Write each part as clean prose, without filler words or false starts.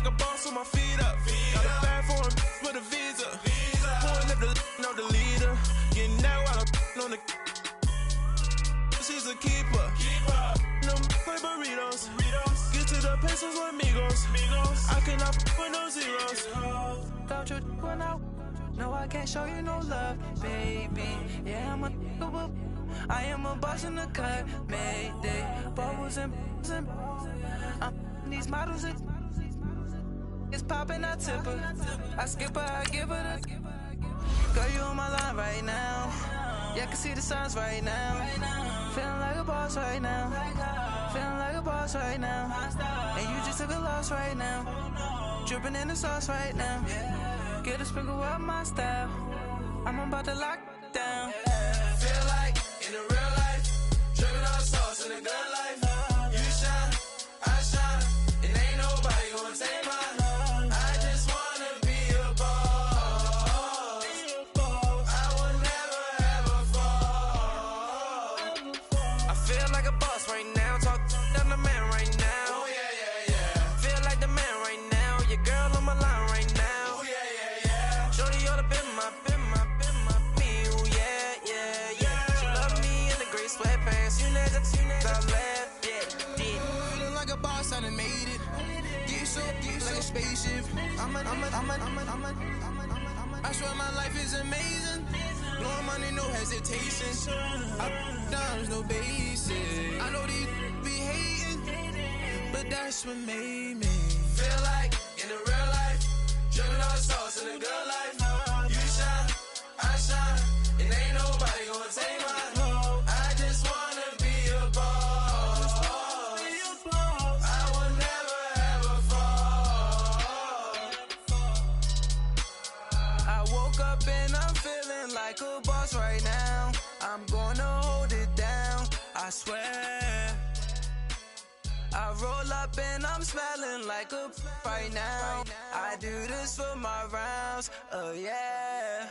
like a boss with my feet up. Got a bag for him with a visa. Pulling up the no the leader. Getting that while I'm on the. She's a keeper. No play burritos. Get to the pesos with amigos. I cannot with no zeros. Thought you went out. No, I can't show you no love, baby. Yeah, I am a boss in the cut. Mayday, bubbles and these models. It's popping, I tip her. I skip her, I give her the. Girl, you on my line right now. Yeah, I can see the signs right now. Feeling like a boss right now. Feeling like a boss right now. And you just took a loss right now. Dripping in the sauce right now. Get a sprinkle up my style. I'm about to lock down. Feel like in the real life, dripping all sauce in the good life. You shine, I shine, and ain't nobody gonna take mine. I just wanna be a boss. I will never ever fall. I feel like a boss right now. Talk to the man right now. Oh yeah, yeah, yeah. Feel like the man right now. Your girl on my line right now. Oh yeah, yeah, yeah. Shorty all up in my me. Oh yeah, yeah, yeah. She love me in the gray sweatpants. You never, I left, yeah, did. Feeling like a boss, I done made it. Get so deep like a spaceship. I swear my life is amazing. Blowing money, no hesitation. There's no basic. I know these be hating, but that's what made me feel like in the real life, dripping all sauce in the good life. You shine, I shine, and ain't nobody gonna take mine. I just wanna be a boss. I will never ever fall. I woke up and I'm feeling like a boss right now. I'm gonna hold it down, I swear. I roll up and I'm smelling like a right now. I do this for my rounds, oh yeah.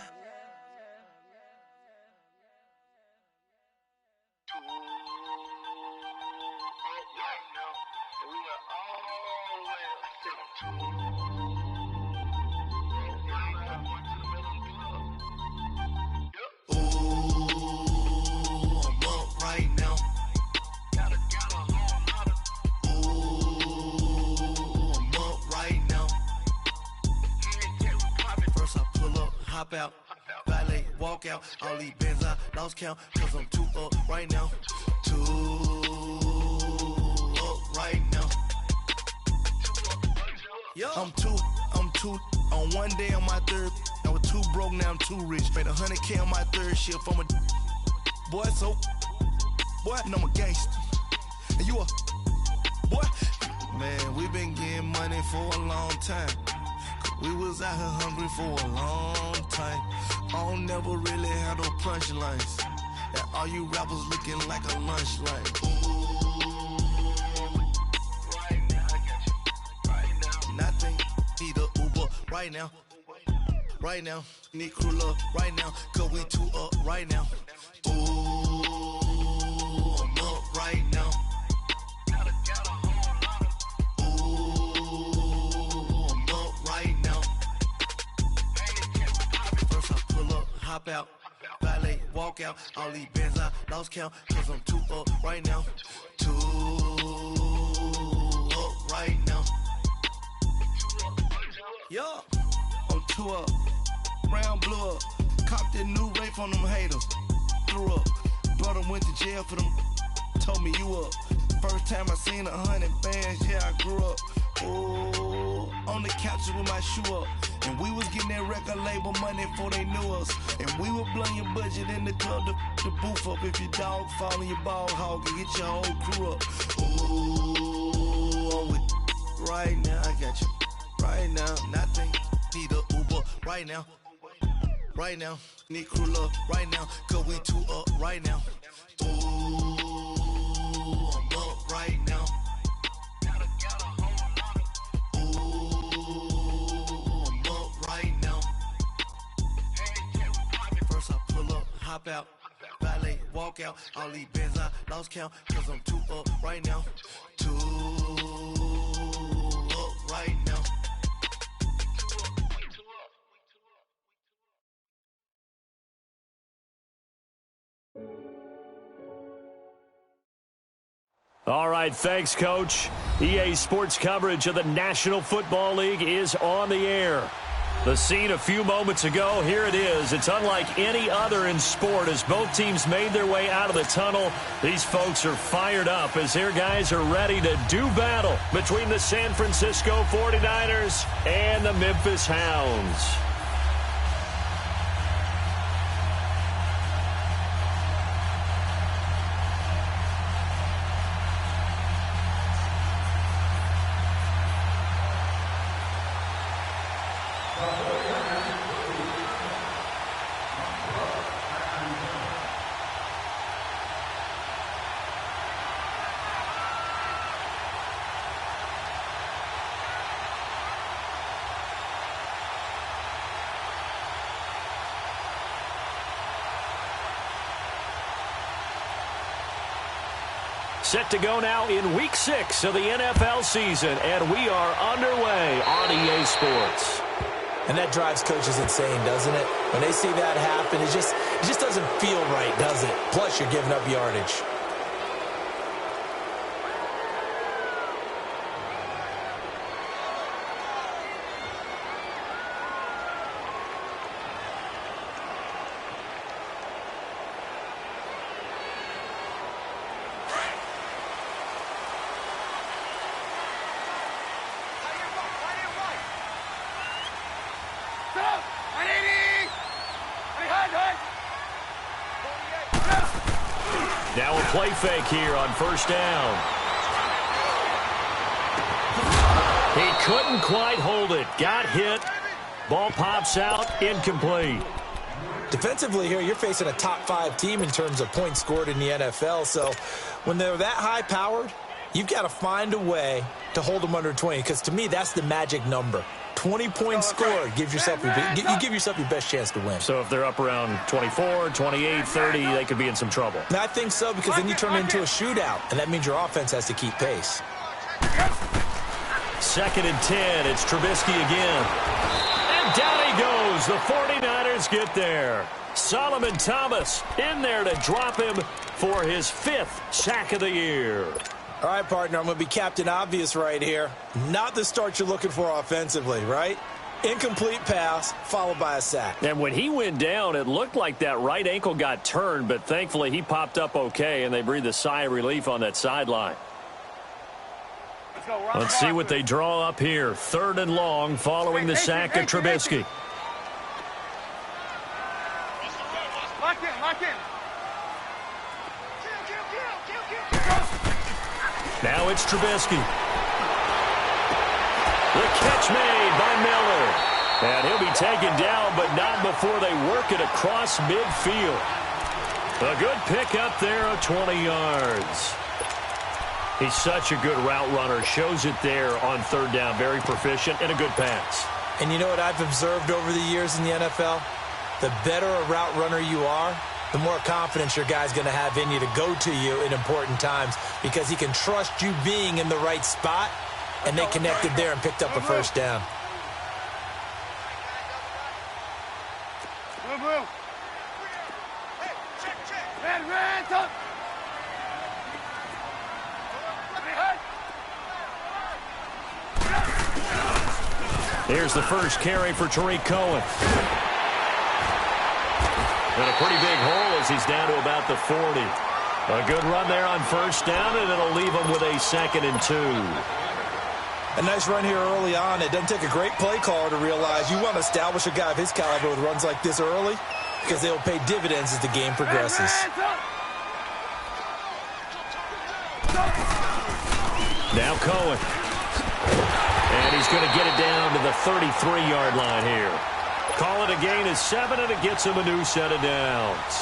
Hop out, valet, walk out. All these bands I lost count, cause I'm too up right now. Too up right now. I'm too on one day on my third. I was too broke, now I'm too rich. Made 100K on my third shift. I'm a boy, so boy, and I'm a gangster. And you a boy. Man, we been getting money for a long time. We was out here hungry for a long time. I don't never really have no punchlines. And all you rappers looking like a lunch line. Right now, I got you. Right now. Nothing. Need a Uber right now. Right now. Need crew love right now. Cause we too up right now. Ooh, I'm up right now. Hop out, valet, walk out. All these bands I lost count, cause I'm too up right now. Too up right now. Yeah, I'm too up. Round blew up. Copped that new rape on them haters. Threw up. Brother went to jail for them. Told me you up. First time I seen 100 bands, yeah, I grew up. Oh, on the couch with my shoe up. And we was getting that record label money before they knew us. And we were blowing your budget in the club to boof up. If your dog fall in your ball hog and get your whole crew up. Ooh, I'm with right now, I got you. Right now, nothing. Need a Uber right now. Right now, need crew love right now. Cause we too up right now. Ooh, I'm up right now. Hop out, valet, walk out. All these bands I lost count, cause I'm too up right now. Too up right now. All right, thanks, Coach. EA Sports coverage of the National Football League is on the air. The scene a few moments ago, here it is. It's unlike any other in sport as both teams made their way out of the tunnel. These folks are fired up as their guys are ready to do battle between the San Francisco 49ers and the Memphis Hounds. Set to go now in Week 6 of the NFL season, and we are underway on EA Sports. And that drives coaches insane, doesn't it? When they see that happen, it just doesn't feel right, does it? Plus, you're giving up yardage. Now a play fake here on first down. He couldn't quite hold it. Got hit. Ball pops out. Incomplete. Defensively here, you're facing a top 5 team in terms of points scored in the NFL. So when they're that high-powered, you've got to find a way to hold them under 20. Because to me, that's the magic number. 20 points scored. You give yourself your best chance to win. So if they're up around 24, 28, 30, they could be in some trouble. And I think so, because then you turn it into a shootout, and that means your offense has to keep pace. 2nd and 10. It's Trubisky again. And down he goes. The 49ers get there. Solomon Thomas in there to drop him for his 5th sack of the year. All right, partner, I'm going to be Captain Obvious right here. Not the start you're looking for offensively, right? Incomplete pass, followed by a sack. And when he went down, it looked like that right ankle got turned, but thankfully he popped up okay, and they breathed a sigh of relief on that sideline. Let's see what they draw up here. 3rd and long following the sack of Trubisky. Lock in. Now it's Trubisky. The catch made by Miller. And he'll be taken down, but not before they work it across midfield. A good pick up there of 20 yards. He's such a good route runner. Shows it there on 3rd down. Very proficient and a good pass. And you know what I've observed over the years in the NFL? The better a route runner you are, the more confidence your guy's going to have in you to go to you in important times, because he can trust you being in the right spot, and they connected there and picked up a 1st down. Move. Hey, check. Red, up. Here's the first carry for Tariq Cohen. And a pretty big hole as he's down to about the 40. A good run there on 1st down, and it'll leave him with a 2nd and 2. A nice run here early on. It doesn't take a great play caller to realize you want to establish a guy of his caliber with runs like this early, because they'll pay dividends as the game progresses. Now Cohen. And he's going to get it down to the 33-yard line here. Call it a gain of 7, and it gets him a new set of downs.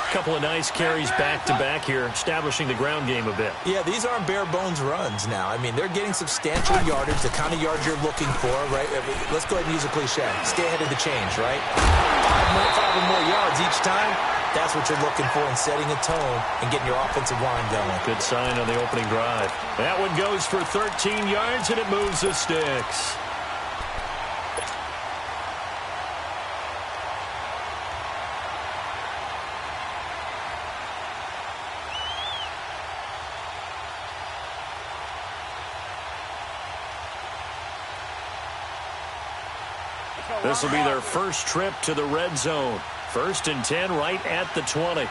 A couple of nice carries back-to-back here, establishing the ground game a bit. Yeah, these aren't bare-bones runs now. I mean, they're getting substantial yardage, the kind of yards you're looking for, right? Let's go ahead and use a cliche. Stay ahead of the change, right? 5 or more yards each time. That's what you're looking for in setting a tone and getting your offensive line going. Good sign on the opening drive. That one goes for 13 yards, and it moves the sticks. This will be their first trip to the red zone. 1st and 10 right at the 20.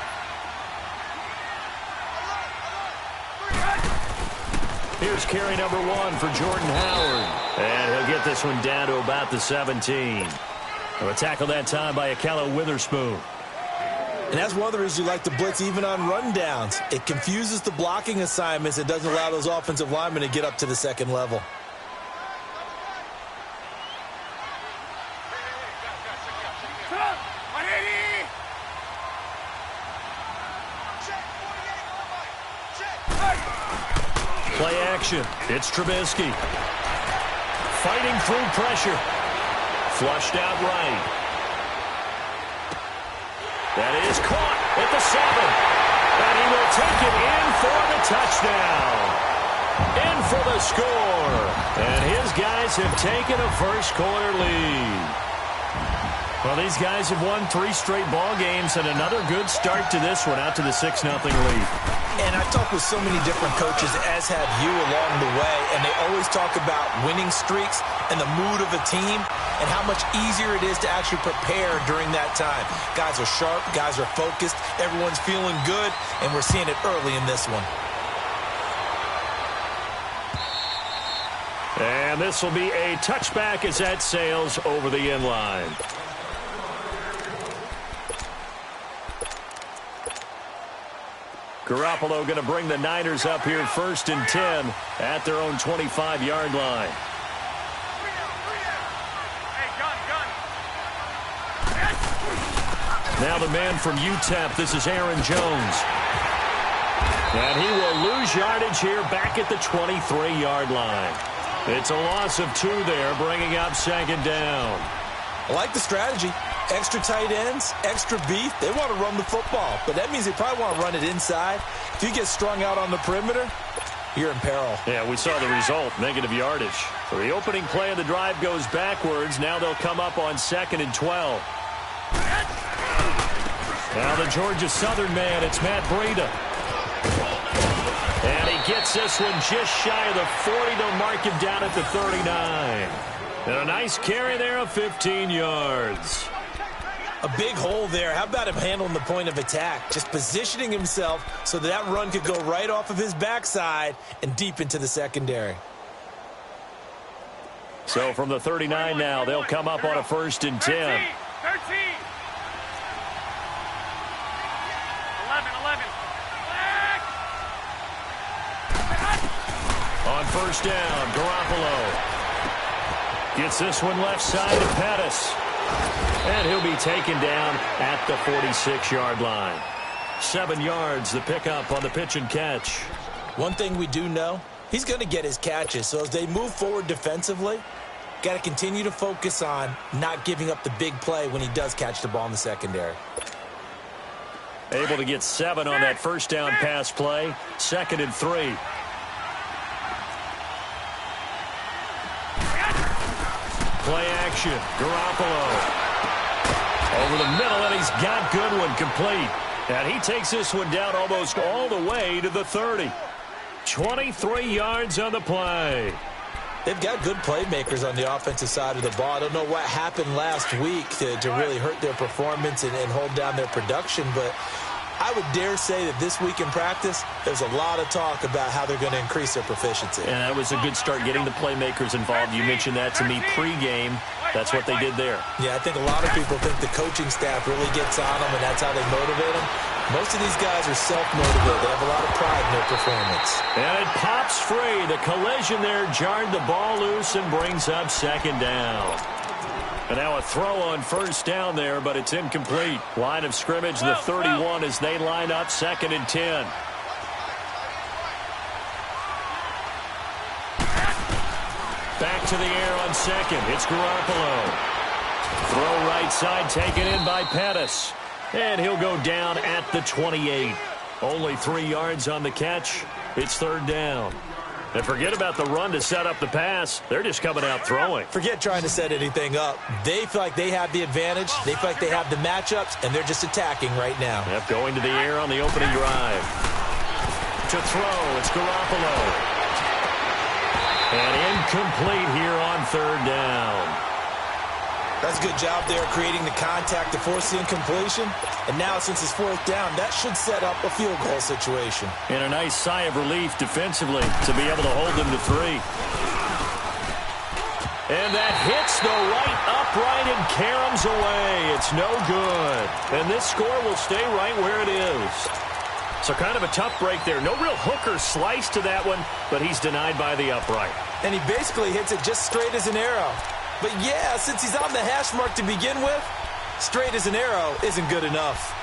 Here's carry number 1 for Jordan Howard. And he'll get this one down to about the 17. A tackle that time by Akello Witherspoon. And that's one of the reasons you like to blitz even on rundowns. It confuses the blocking assignments. It doesn't allow those offensive linemen to get up to the second level. Play action. It's Trubisky. Fighting through pressure. Flushed out right. That is caught at the 7. And he will take it in for the touchdown. In for the score. And his guys have taken a first-quarter lead. Well, these guys have won 3 straight ball games and another good start to this one, out to the 6-0 lead. And I've talked with so many different coaches, as have you, along the way, and they always talk about winning streaks and the mood of a team and how much easier it is to actually prepare during that time. Guys are sharp, guys are focused, everyone's feeling good, and we're seeing it early in this one. And this will be a touchback as that sails over the end line. Garoppolo going to bring the Niners up here 1st and 10 at their own 25-yard line. Now the man from UTEP, this is Aaron Jones. And he will lose yardage here back at the 23-yard line. It's a loss of 2 there, bringing up 2nd down. I like the strategy. Extra tight ends, extra beef. They want to run the football, but that means they probably want to run it inside. If you get strung out on the perimeter, you're in peril. Yeah, we saw the result, negative yardage. So the opening play of the drive goes backwards. Now they'll come up on 2nd and 12. Now the Georgia Southern man, it's Matt Breida. And he gets this one just shy of the 40. They'll mark him down at the 39. And a nice carry there of 15 yards. A big hole there. How about him handling the point of attack? Just positioning himself so that run could go right off of his backside and deep into the secondary. So from the 39 now, they'll come up on a 1st and 10. 13. 11. 11. On 1st down, Garoppolo gets this one left side to Pettis. And he'll be taken down at the 46-yard line. 7 yards, the pickup on the pitch and catch. One thing we do know, he's going to get his catches. So as they move forward defensively, got to continue to focus on not giving up the big play when he does catch the ball in the secondary. Able to get 7 on that 1st down pass play. 2nd and 3. Play action. Garoppolo over the middle, and he's got Goodwin complete. And he takes this one down almost all the way to the 30. 23 yards on the play. They've got good playmakers on the offensive side of the ball. I don't know what happened last week to really hurt their performance and hold down their production, but I would dare say that this week in practice, there's a lot of talk about how they're going to increase their proficiency. And that was a good start getting the playmakers involved. You mentioned that to me pregame. That's what they did there. Yeah, I think a lot of people think the coaching staff really gets on them, and that's how they motivate them. Most of these guys are self-motivated. They have a lot of pride in their performance. And it pops free. The collision there jarred the ball loose and brings up 2nd down. And now a throw on 1st down there, but it's incomplete. Line of scrimmage, the 31 as they line up 2nd and 10. Back to the air on 2nd. It's Garoppolo. Throw right side taken in by Pettis. And he'll go down at the 28. Only 3 yards on the catch. It's 3rd down. And forget about the run to set up the pass. They're just coming out throwing. Forget trying to set anything up. They feel like they have the advantage. They feel like they have the matchups, and they're just attacking right now. Yep, going to the air on the opening drive. To throw, it's Garoppolo. And incomplete here on 3rd down. That's a good job there creating the contact to force the incompletion. And now, since it's 4th down, that should set up a field goal situation. And a nice sigh of relief defensively to be able to hold them to 3. And that hits the right upright and caroms away. It's no good. And this score will stay right where it is. So kind of a tough break there. No real hook or slice to that one, but he's denied by the upright. And he basically hits it just straight as an arrow. But yeah, since he's on the hash mark to begin with, straight as an arrow isn't good enough.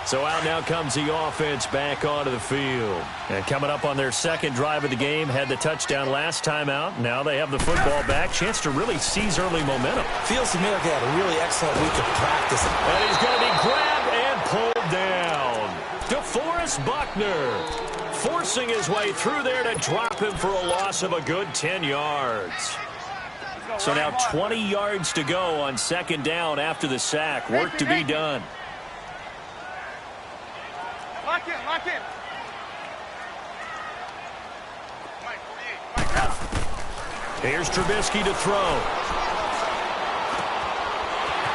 So out now comes the offense back onto the field. And coming up on their second drive of the game, had the touchdown last time out. Now they have the football back. Chance to really seize early momentum. Feels to me like they had a really excellent week of practice. And he's going to be grabbed and pulled down. DeForest Buckner forcing his way through there to drop him for a loss of a good 10 yards. So now 20 yards to go on second down after the sack. Work to be done. Lock in, lock in. Here's Trubisky to throw.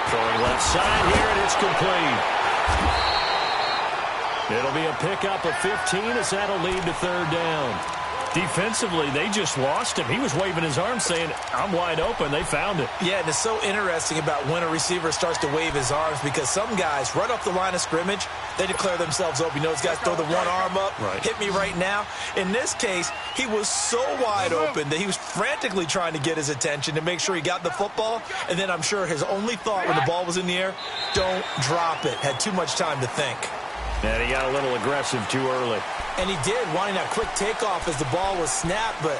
Throwing left side here, and it's complete. It'll be a pickup of 15 as that'll lead to 3rd down. Defensively, they just lost him. He was waving his arms saying, I'm wide open. They found it. Yeah, and it's so interesting about when a receiver starts to wave his arms because some guys, right off the line of scrimmage, they declare themselves open. You know, those guys throw the one arm up, hit me right now. In this case, he was so wide open that he was frantically trying to get his attention to make sure he got the football. And then I'm sure his only thought when the ball was in the air, don't drop it. Had too much time to think. And he got a little aggressive too early. And he did, wanting that quick takeoff as the ball was snapped. But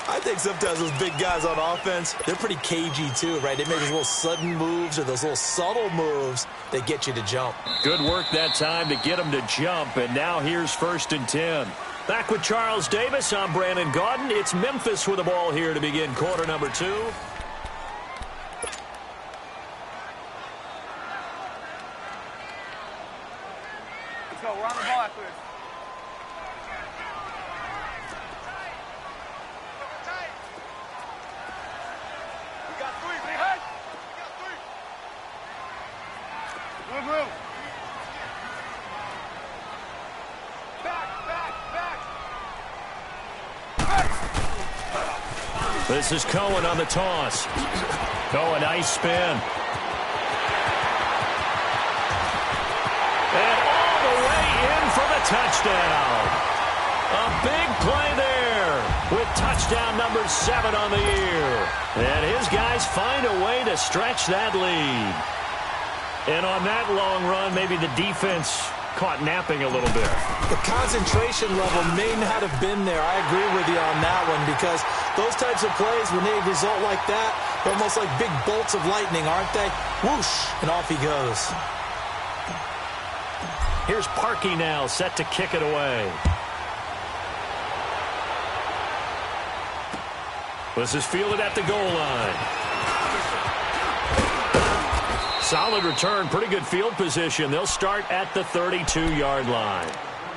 I think sometimes those big guys on offense, they're pretty cagey too, right? They make those little sudden moves or those little subtle moves that get you to jump. Good work that time to get him to jump. And now here's 1st and 10. Back with Charles Davis, I'm Brandon Gaudin. It's Memphis with the ball here to begin quarter number 2. Let's go, we're on the ball after this. We got 3, big head. We got 3. Move. Back. This is Cohen on the toss. Cohen, nice spin. And all the way in for the touchdown. A big play there with touchdown number 7 on the year. And his guys find a way to stretch that lead. And on that long run, maybe the defense caught napping a little bit. The concentration level may not have been there. I agree with you on that one because those types of plays, when they result like that, they're almost like big bolts of lightning, aren't they? Whoosh, and off he goes. Here's Parkey now, set to kick it away. This is fielded at the goal line. Solid return, pretty good field position. They'll start at the 32-yard line.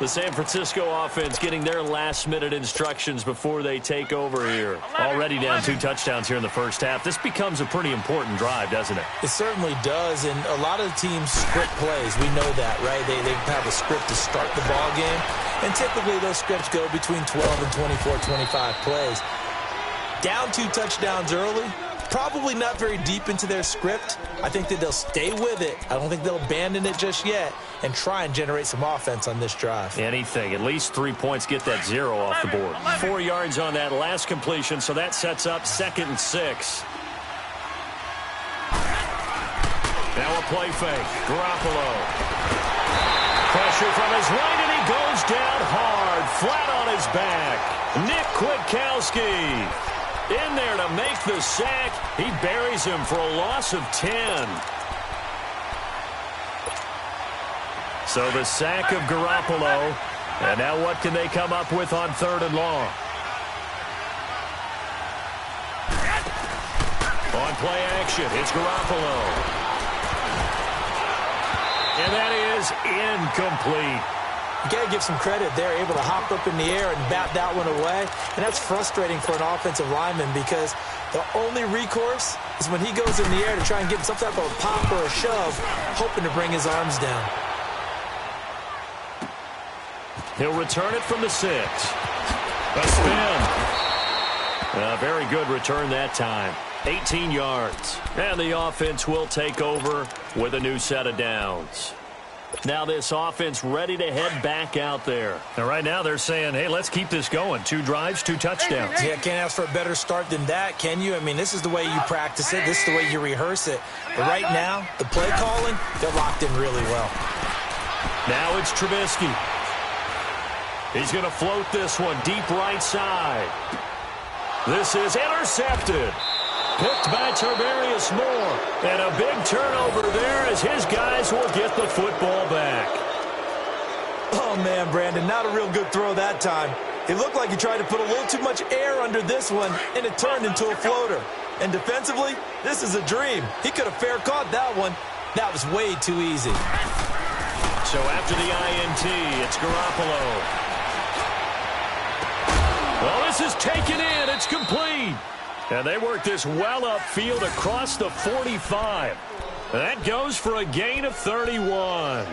The San Francisco offense getting their last-minute instructions before they take over here. Already down 2 touchdowns here in the first half. This becomes a pretty important drive, doesn't it? It certainly does, and a lot of teams script plays. We know that, right? They have a script to start the ball game, and typically those scripts go between 12 and 24, 25 plays. Down 2 touchdowns early, probably not very deep into their script. I think that they'll stay with it. I don't think they'll abandon it just yet and try and generate some offense on this drive. Anything. At least 3 points, get that 0 off the board. 4 yards on that last completion, so that sets up 2nd and 6. Now a play fake. Garoppolo. Pressure from his right, and he goes down hard, flat on his back. Nick Kwiatkowski in there to make the sack. He buries him for a loss of 10. So the sack of Garoppolo. And now what can they come up with on 3rd and long? On play action, it's Garoppolo. And that is incomplete. You got to give some credit. They're able to hop up in the air and bat that one away. And that's frustrating for an offensive lineman because the only recourse is when he goes in the air to try and get some type of a pop or a shove, hoping to bring his arms down. He'll return it from the 6. A spin. A very good return that time. 18 yards. And the offense will take over with a new set of downs. Now this offense ready to head back out there. And right now they're saying, hey, let's keep this going. 2 drives, 2 touchdowns. Yeah, can't ask for a better start than that, can you? I mean, this is the way you practice it. This is the way you rehearse it. But right now, the play calling, they're locked in really well. Now it's Trubisky. He's going to float this one deep right side. This is intercepted. Picked by Tarvarius Moore. And a big turnover there as his guys will get the football back. Oh, man, Brandon, not a real good throw that time. It looked like he tried to put a little too much air under this one, and it turned into a floater. And defensively, this is a dream. He could have fair caught that one. That was way too easy. So after the INT, it's Garoppolo. Well, this is taken in. It's complete. And they work this well upfield across the 45. That goes for a gain of 31.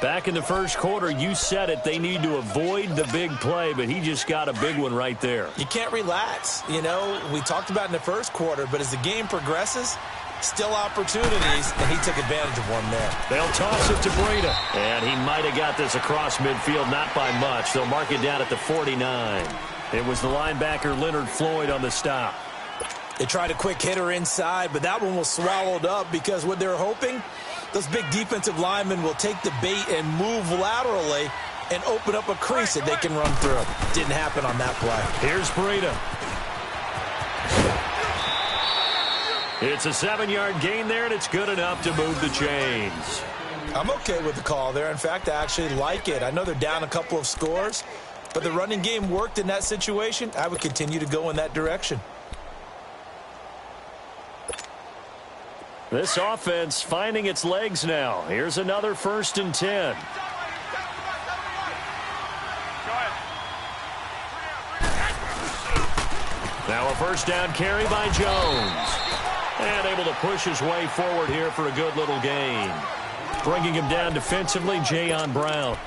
Back in the first quarter, you said it, they need to avoid the big play, but he just got a big one right there. You can't relax. You know, we talked about in the first quarter, but as the game progresses, still opportunities, and he took advantage of one there. They'll toss it to Breida. And he might have got this across midfield, not by much. They'll mark it down at the 49. It was the linebacker Leonard Floyd on the stop. They tried a quick hitter inside, but that one was swallowed up because what they're hoping, those big defensive linemen will take the bait and move laterally and open up a crease that they can run through. Didn't happen on that play. Here's Breida. It's a 7-yard gain there, and it's good enough to move the chains. I'm okay with the call there. In fact, I actually like it. I know they're down a couple of scores, but the running game worked in that situation. I would continue to go in that direction. This offense finding its legs now. Here's another 1st and 10. Now a first down carry by Jones. And able to push his way forward here for a good little gain. Bringing him down defensively, Jayon Brown.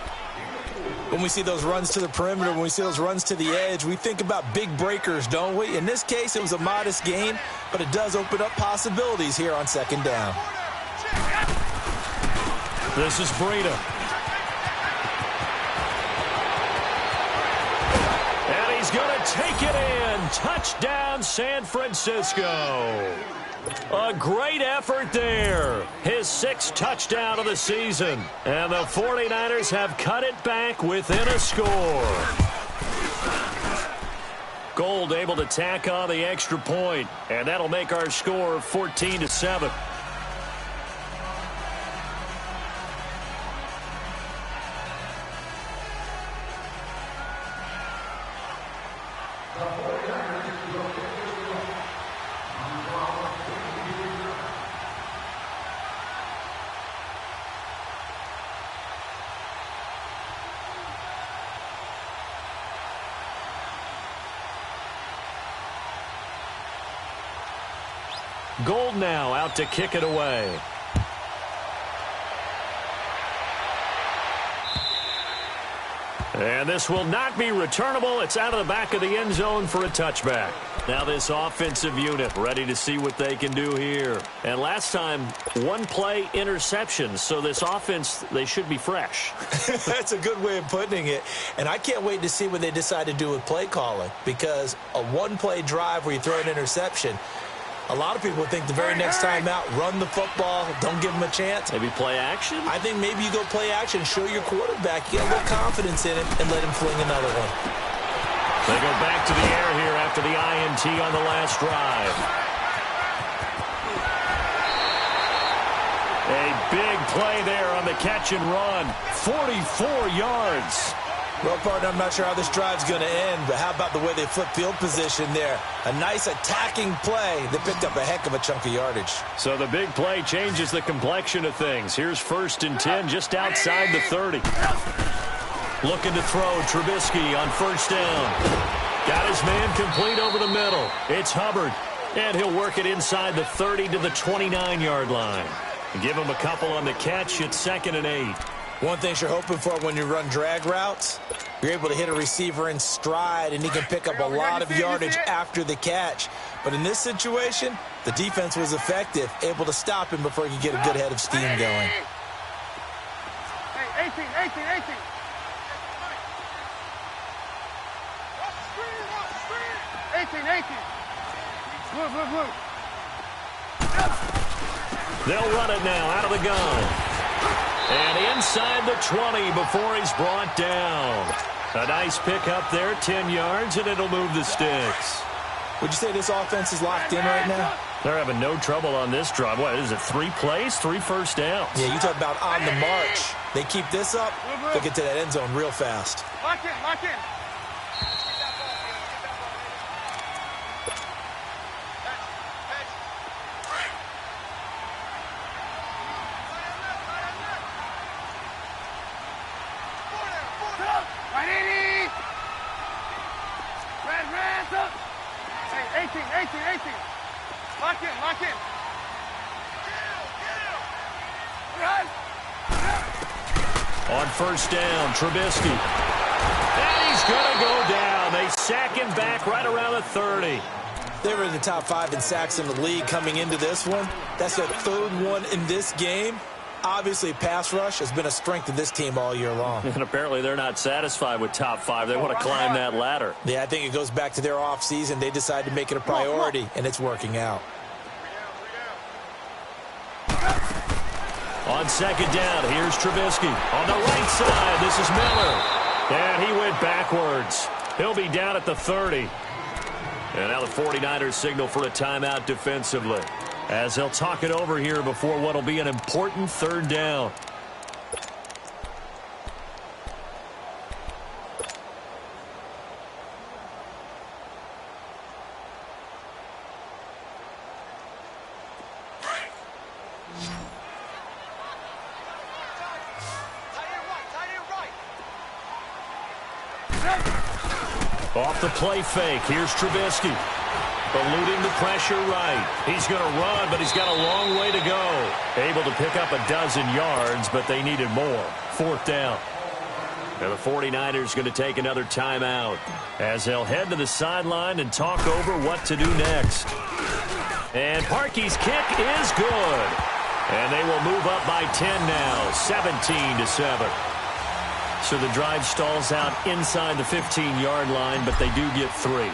When we see those runs to the perimeter, when we see those runs to the edge, we think about big breakers, don't we? In this case, it was a modest gain, but it does open up possibilities here on 2nd down. This is Breida. And he's going to take it in. Touchdown, San Francisco. A great effort there. His 6th touchdown of the season. And the 49ers have cut it back within a score. Gold able to tack on the extra point. And that'll make our score 14-7. Gold now out to kick it away. And this will not be returnable. It's out of the back of the end zone for a touchback. Now this offensive unit ready to see what they can do here. And last time, 1-play interceptions. So this offense, they should be fresh. That's a good way of putting it. And I can't wait to see what they decide to do with play calling. Because a 1-play drive where you throw an interception, a lot of people think the very next time out, run the football, don't give them a chance. Maybe play action? I think maybe you go play action, show your quarterback, get a little confidence in it, and let him fling another one. They go back to the air here after the INT on the last drive. A big play there on the catch and run. 44 yards. Well, partner, I'm not sure how this drive's going to end, but how about the way they flip field position there? A nice attacking play that picked up a heck of a chunk of yardage. So the big play changes the complexion of things. Here's 1st and 10 just outside the 30. Looking to throw, Trubisky on first down. Got his man complete over the middle. It's Hubbard, and he'll work it inside the 30 to the 29-yard line. Give him a couple on the catch. It's 2nd and 8. One thing you're hoping for when you run drag routes, you're able to hit a receiver in stride, and he can pick up a lot of yardage after the catch. But in this situation, the defense was effective, able to stop him before he could get a good head of steam going. Hey, 18. 18. Blue. They'll run it now out of the gun. And inside the 20 before he's brought down. A nice pick up there, 10 yards, and it'll move the sticks. Would you say this offense is locked in right now? They're having no trouble on this drive. What is it, 3 plays, 3 first downs? Yeah, you talk about on the march. They keep this up, they'll get to that end zone real fast. Lock in. Hey, 18. Lock in. On first down, Trubisky. And he's going to go down. They sack him back right around the 30. They were in the top 5 in sacks in the league coming into this one. That's their 3rd one in this game. Obviously, pass rush has been a strength of this team all year long. And apparently they're not satisfied with top 5. They want to climb that ladder. Yeah, I think it goes back to their offseason. They decided to make it a priority, and it's working out. On second down, here's Trubisky. On the right side, this is Miller. And he went backwards. He'll be down at the 30. And now the 49ers signal for a timeout defensively, as they'll talk it over here before what will be an important 3rd down. Off the play fake, here's Trubisky. Eluding the pressure right. He's going to run, but he's got a long way to go. Able to pick up a dozen yards, but they needed more. 4th down. And the 49ers going to take another timeout as they'll head to the sideline and talk over what to do next. And Parkey's kick is good. And they will move up by 10 now, 17-7. So the drive stalls out inside the 15-yard line, but they do get 3.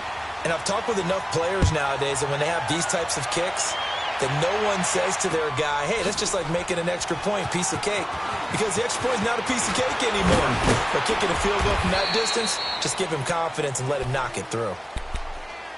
And I've talked with enough players nowadays that when they have these types of kicks, that no one says to their guy, hey, that's just like making an extra point, piece of cake. Because the extra point is not a piece of cake anymore. But kicking a field goal from that distance, just give him confidence and let him knock it through.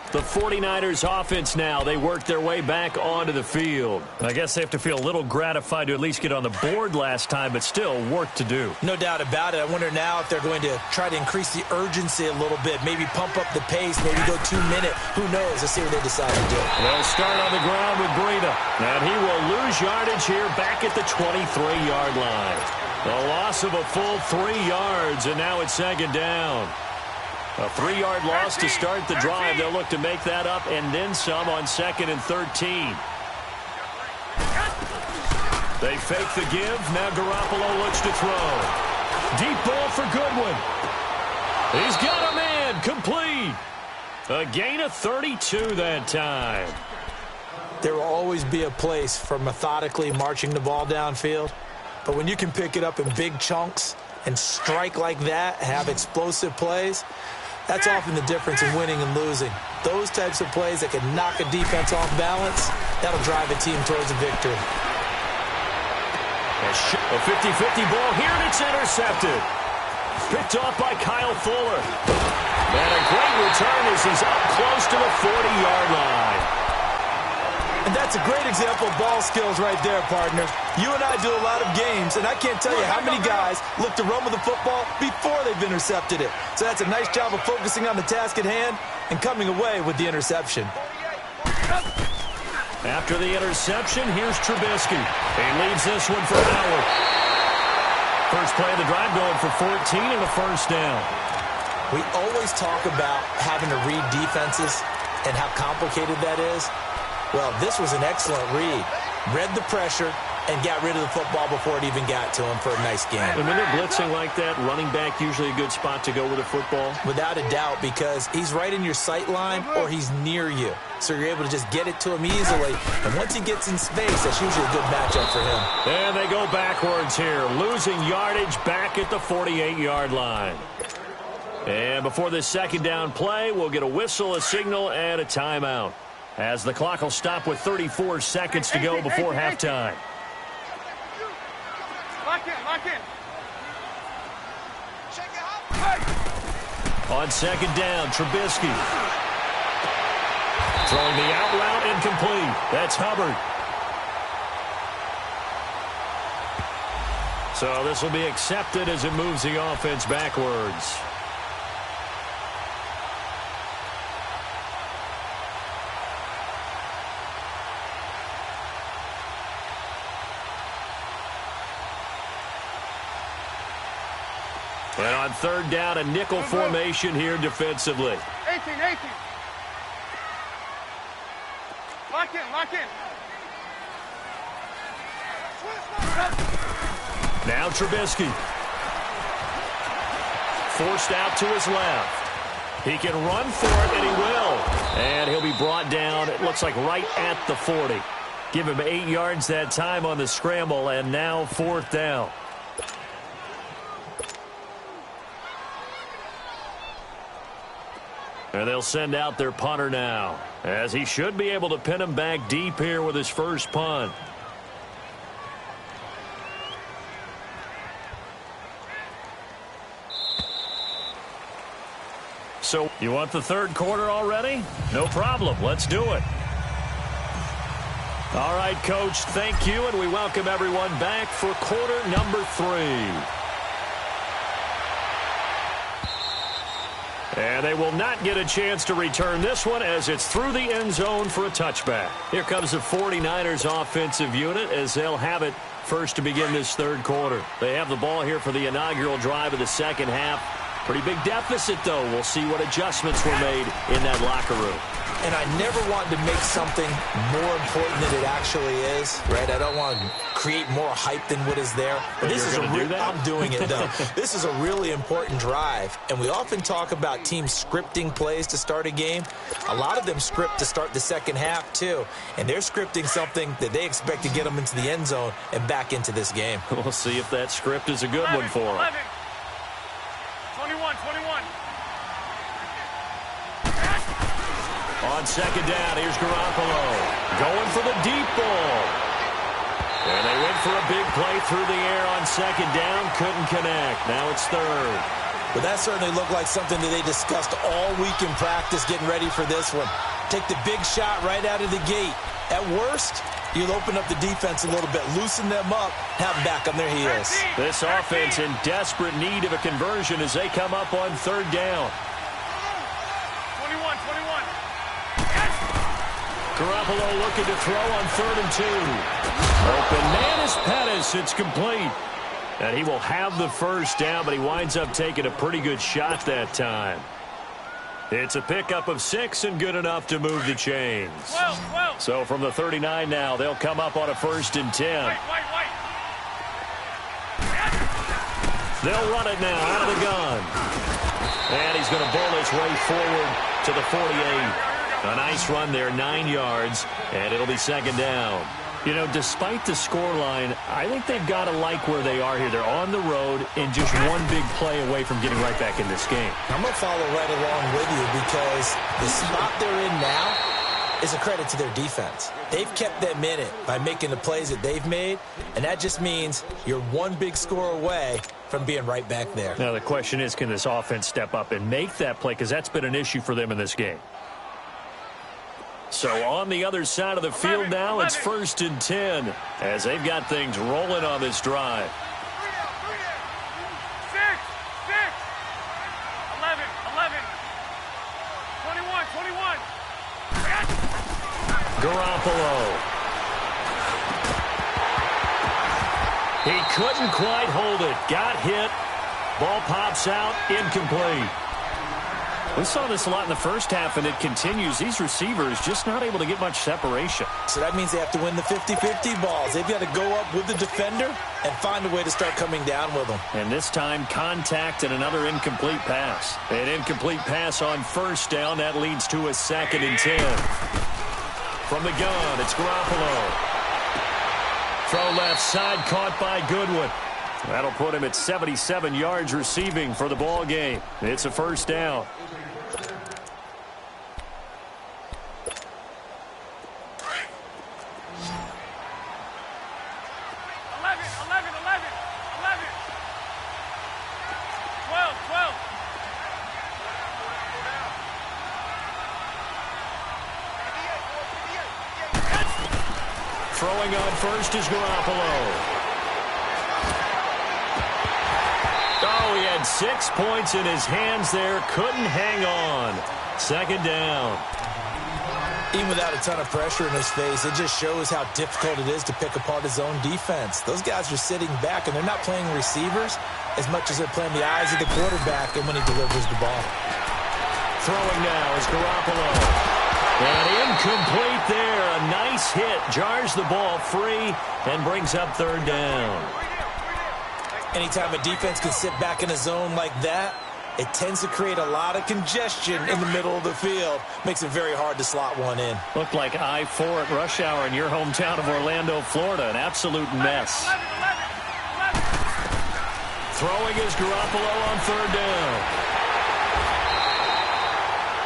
The 49ers offense now, they work their way back onto the field. I guess they have to feel a little gratified to at least get on the board last time, but still work to do. No doubt about it. I wonder now if they're going to try to increase the urgency a little bit, maybe pump up the pace, maybe go 2-minute. Who knows? Let's see what they decide to do. They'll start on the ground with Breida, and he will lose yardage here back at the 23-yard line. The loss of a full 3 yards, and now it's 2nd down. A 3-yard loss to start the drive. They'll look to make that up and then some on 2nd and 13. They fake the give. Now Garoppolo looks to throw. Deep ball for Goodwin. He's got a man. Complete. A gain of 32 that time. There will always be a place for methodically marching the ball downfield. But when you can pick it up in big chunks and strike like that, have explosive plays, that's often the difference in winning and losing. Those types of plays that can knock a defense off balance, that'll drive a team towards a victory. A 50-50 ball here, and it's intercepted. Picked off by Kyle Fuller. And a great return as he's up close to the 40-yard line. And that's a great example of ball skills right there, partner. You and I do a lot of games, and I can't tell you how many guys look to run with the football before they've intercepted it. So that's a nice job of focusing on the task at hand and coming away with the interception. After the interception, here's Trubisky. He leaves this one for Howard. First play of the drive going for 14 and a first down. We always talk about having to read defenses and how complicated that is. Well, this was an excellent read. Read the pressure and got rid of the football before it even got to him for a nice game. And when they're blitzing like that, running back usually a good spot to go with a football? Without a doubt, because he's right in your sight line or he's near you. So you're able to just get it to him easily. And once he gets in space, that's usually a good matchup for him. And they go backwards here, losing yardage back at the 48-yard line. And before this second down play, we'll get a whistle, a signal, and a timeout, as the clock will stop with 34 seconds to go before halftime. Lock in. Check it out. On second down, Trubisky. Throwing the out route, incomplete. That's Hubbard. So this will be accepted as it moves the offense backwards. And on third down, a nickel formation here defensively. 18. Lock in. Now Trubisky. Forced out to his left. He can run for it, and he will. And he'll be brought down, it looks like right at the 40. Give him 8 yards that time on the scramble, and now fourth down. And they'll send out their punter now, as he should be able to pin him back deep here with his first punt. So, you want the third quarter already? No problem. Let's do it. All right, Coach, thank you, and we welcome everyone back for quarter number 3. And they will not get a chance to return this one as it's through the end zone for a touchback. Here comes the 49ers offensive unit as they'll have it first to begin this third quarter. They have the ball here for the inaugural drive of the second half. Pretty big deficit, though. We'll see what adjustments were made in that locker room. And I never want to make something more important than it actually is, right? I don't want to create more hype than what is there. But this is I'm doing it, though. This is a really important drive. And we often talk about teams scripting plays to start a game. A lot of them script to start the second half, too. And they're scripting something that they expect to get them into the end zone and back into this game. We'll see if that script is a good one for them. 21. On second down, here's Garoppolo. Going for the deep ball. And they went for a big play through the air on second down. Couldn't connect. Now it's third. But that certainly looked like something that they discussed all week in practice getting ready for this one. Take the big shot right out of the gate. At worst, you'll open up the defense a little bit, loosen them up, have them back on their heels. This offense in desperate need of a conversion as they come up on third down. 21. Garoppolo looking to throw on 3rd and 2. Open man is Pettis. It's complete. And he will have the first down, but he winds up taking a pretty good shot that time. It's a pickup of 6 and good enough to move the chains. So from the 39 now, they'll come up on a 1st and 10. They'll run it now out of the gun. And he's going to bowl his way forward to the 48. A nice run there, 9 yards, and it'll be second down. You know, despite the scoreline, I think they've got to like where they are here. They're on the road and just one big play away from getting right back in this game. I'm going to follow right along with you because the spot they're in now is a credit to their defense. They've kept them in it by making the plays that they've made, and that just means you're one big score away from being right back there. Now, the question is, can this offense step up and make that play? Because that's been an issue for them in this game. So on the other side of the field now, it's 1st and 10 as they've got things rolling on this drive. 6. 11. 21. Garoppolo. He couldn't quite hold it. Got hit. Ball pops out. Incomplete. We saw this a lot in the first half, and it continues. These receivers just not able to get much separation. So that means they have to win the 50-50 balls. They've got to go up with the defender and find a way to start coming down with them. And this time, contact and another incomplete pass. An incomplete pass on first down. That leads to a 2nd and 10. From the gun, it's Garoppolo. Throw left side, caught by Goodwin. That'll put him at 77 yards receiving for the ball game. It's a first down. Throwing on first is Garoppolo. Oh, he had 6 points in his hands there. Couldn't hang on. 2nd down. Even without a ton of pressure in his face, it just shows how difficult it is to pick apart his own defense. Those guys are sitting back, and they're not playing receivers as much as they're playing the eyes of the quarterback and when he delivers the ball. Throwing now is Garoppolo. And incomplete there. A nice hit. Jars the ball free and brings up 3rd down. Anytime a defense can sit back in a zone like that, it tends to create a lot of congestion in the middle of the field. Makes it very hard to slot one in. Looked like I-4 at rush hour in your hometown of Orlando, Florida. An absolute mess. Throwing is Garoppolo on 3rd down.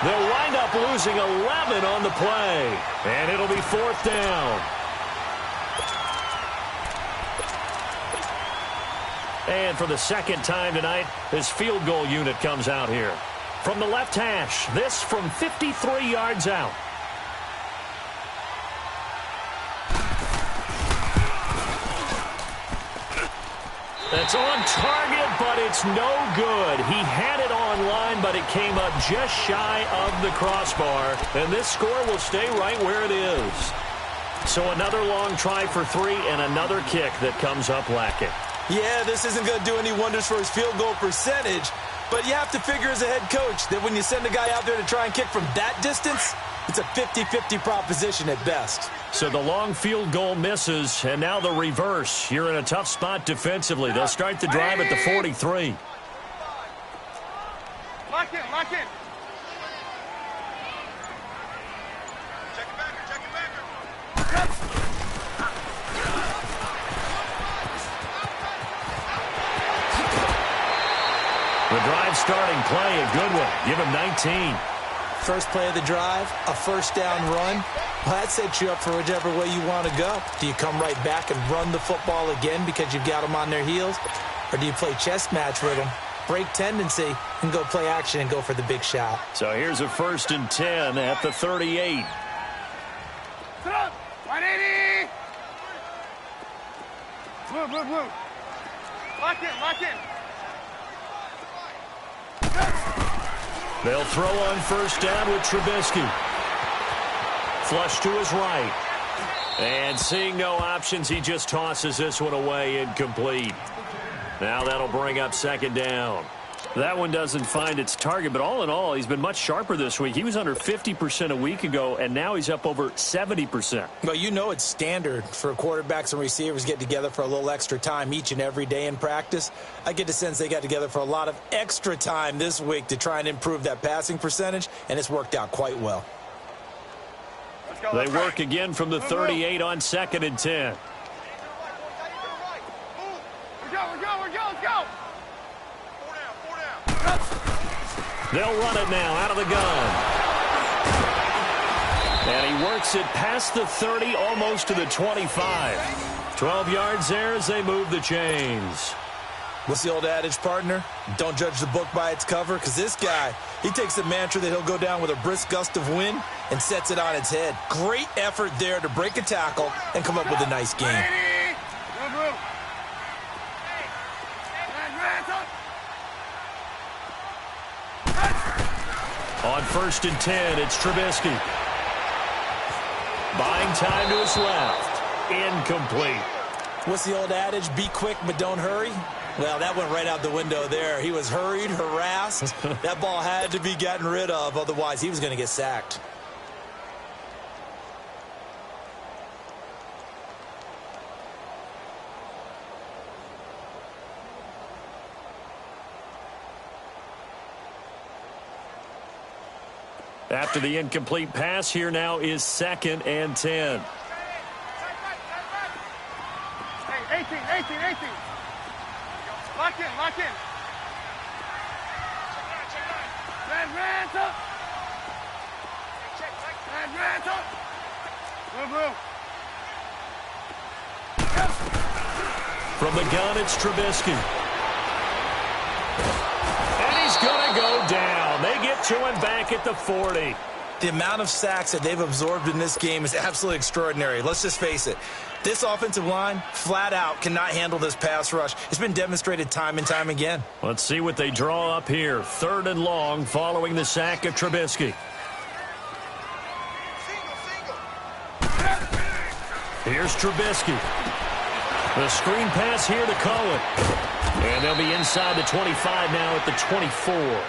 They'll wind up losing 11 on the play. And it'll be 4th down. And for the 2nd time tonight, his field goal unit comes out here. From the left hash, this from 53 yards out. That's on target, but it's no good. He had it on line, but it came up just shy of the crossbar. And this score will stay right where it is. So another long try for 3 and another kick that comes up lacking. Yeah, this isn't going to do any wonders for his field goal percentage, but you have to figure as a head coach that when you send a guy out there to try and kick from that distance, it's a 50-50 proposition at best. So the long field goal misses, and now the reverse. You're in a tough spot defensively. They'll start the drive at the 43. Lock in, lock in. Check it back, check it back. The drive starting play, a good one. Give him 19. First play of the drive, a first down run. Well, that sets you up for whichever way you want to go. Do you come right back and run the football again because you've got them on their heels? Or do you play chess match with them, break tendency, and go play action and go for the big shot? So here's a 1st and 10 at the 38. 180! Blue, blue, blue. Lock in, lock in. They'll throw on first down with Trubisky. Flush to his right. And seeing no options, he just tosses this one away, incomplete. Now that'll bring up 2nd down. That one doesn't find its target, but all in all, he's been much sharper this week. He was under 50% a week ago, and now he's up over 70%. Well, you know it's standard for quarterbacks and receivers get together for a little extra time each and every day in practice. I get the sense they got together for a lot of extra time this week to try and improve that passing percentage, and it's worked out quite well. They work again from the 38 on 2nd and 10. Let's go. They'll run it now out of the gun. And he works it past the 30, almost to the 25. 12 yards there as they move the chains. What's the old adage, partner? Don't judge the book by its cover, because this guy, he takes the mantra that he'll go down with a brisk gust of wind and sets it on its head. Great effort there to break a tackle and come up with a nice game. On 1st and 10, it's Trubisky. Buying time to his left. Incomplete. What's the old adage? Be quick, but don't hurry. Well, that went right out the window there. He was hurried, harassed. That ball had to be gotten rid of. Otherwise, he was going to get sacked. After the incomplete pass, here now is 2nd and 10. Hey, 18. Lock in. Red up. Move. From the gun, it's Trubisky. And he's going to go down. They get to him back at the 40. The amount of sacks that they've absorbed in this game is absolutely extraordinary. Let's just face it. This offensive line, flat out, cannot handle this pass rush. It's been demonstrated time and time again. Let's see what they draw up here. 3rd and long following the sack of Trubisky. Here's Trubisky. The screen pass here to Cohen. And they'll be inside the 25 now at the 24.